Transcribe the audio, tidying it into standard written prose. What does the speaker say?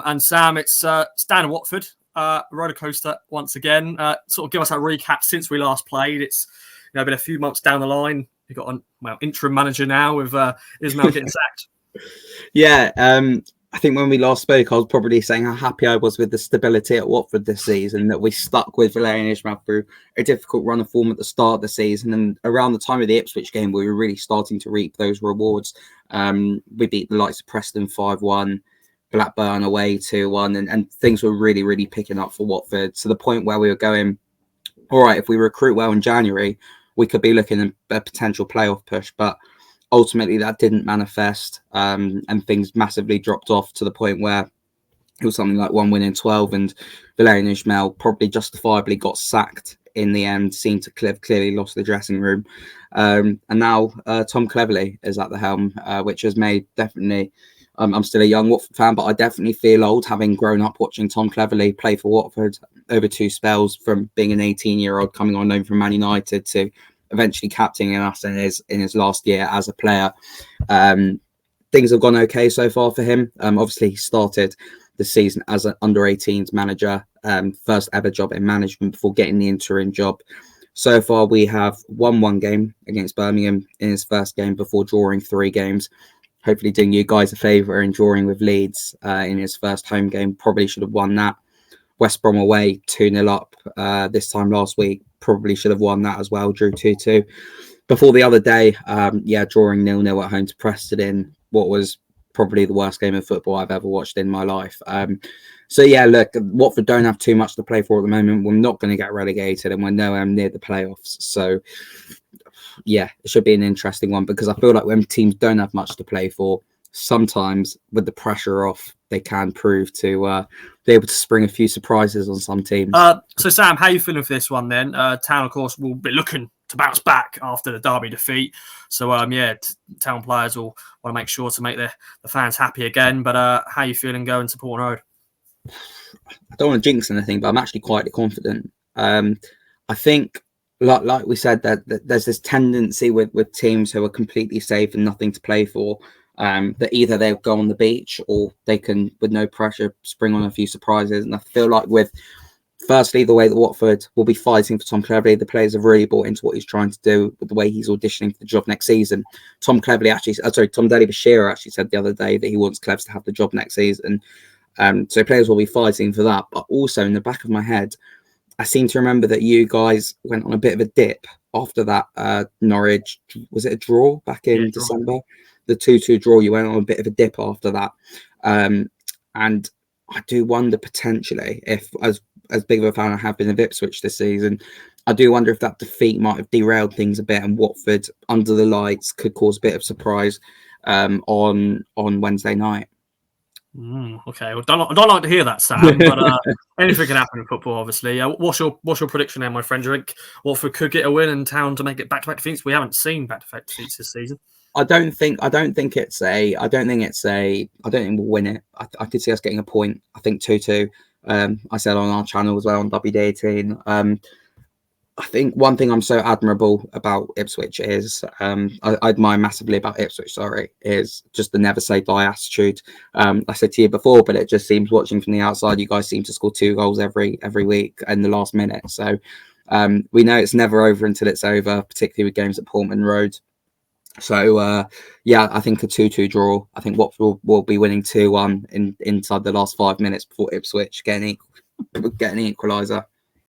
And Sam, it's down in Watford. Roller coaster once again. Sort of give us a recap since we last played. It's been a few months down the line. You've got an interim manager now with Ismail getting sacked. Yeah, I think when we last spoke, I was probably saying how happy I was with the stability at Watford this season, that we stuck with Valérien Ismail through a difficult run of form at the start of the season. And around the time of the Ipswich game, we were really starting to reap those rewards. We beat the likes of Preston 5-1. Blackburn away 2-1, and things were really, really picking up for Watford to the point where we were going, all right, if we recruit well in January, we could be looking at a potential playoff push. But ultimately that didn't manifest, and things massively dropped off to the point where it was something like 1 win in 12, and Valérien Ismail probably justifiably got sacked in the end. Seemed to clearly lost the dressing room. And now Tom Cleverley is at the helm, which has made definitely... I'm still a young Watford fan, but I definitely feel old having grown up watching Tom Cleverley play for Watford over 2 spells, from being an 18-year-old coming on loan from Man United to eventually captaining us in his last year as a player. Things have gone okay so far for him. Obviously, he started the season as an under-18s manager, first ever job in management before getting the interim job. So far, we have won 1 game against Birmingham in his first game before drawing 3 games. Hopefully doing you guys a favour in drawing with Leeds in his first home game. Probably should have won that. West Brom away 2-0 up this time last week. Probably should have won that as well. Drew 2-2. Before the other day, drawing 0-0 at home to Preston in what was probably the worst game of football I've ever watched in my life. Look, Watford don't have too much to play for at the moment. We're not going to get relegated, and we're nowhere near the playoffs. So... yeah, it should be an interesting one, because I feel like when teams don't have much to play for, sometimes with the pressure off, they can prove to be able to spring a few surprises on some teams. So Sam, how are you feeling for this one then? Town, of course, will be looking to bounce back after the Derby defeat. So, Town players will want to make sure to make the fans happy again. But how are you feeling going to Portman Road? I don't want to jinx anything, but I'm actually quite confident. I think... Like we said, that there's this tendency with teams who are completely safe and nothing to play for, that either they'll go on the beach or they can, with no pressure, spring on a few surprises. And I feel like firstly, the way that Watford will be fighting for Tom Cleverley, the players have really bought into what he's trying to do with the way he's auditioning for the job next season. Tom Daly Bashir actually said the other day that he wants Clevs to have the job next season. So players will be fighting for that. But also in the back of my head, I seem to remember that you guys went on a bit of a dip after that Norwich, was it a draw back in December? The 2-2 draw, you went on a bit of a dip after that. And I do wonder potentially if, as big of a fan I have been of Ipswich this season, I do wonder if that defeat might have derailed things a bit, and Watford under the lights could cause a bit of surprise on Wednesday night. Okay, well, I don't like to hear that, Sam, but anything can happen in football, obviously. What's your prediction there, my friend? Do you think Watford could get a win in Town to make it back-to-back defeats? We haven't seen back-to-back defeats this season. I don't think we'll win it. I could see us getting a point. I think 2-2. I said on our channel as well on WD18. I think one thing I'm so admirable about Ipswich is, I admire massively about Ipswich, is just the never say die attitude. I said to you before, but it just seems, watching from the outside, you guys seem to score 2 goals every week in the last minute. So we know it's never over until it's over, particularly with games at Portman Road. So, I think a 2-2 draw. I think Watford will be winning 2-1 inside the last 5 minutes before Ipswich getting an equaliser.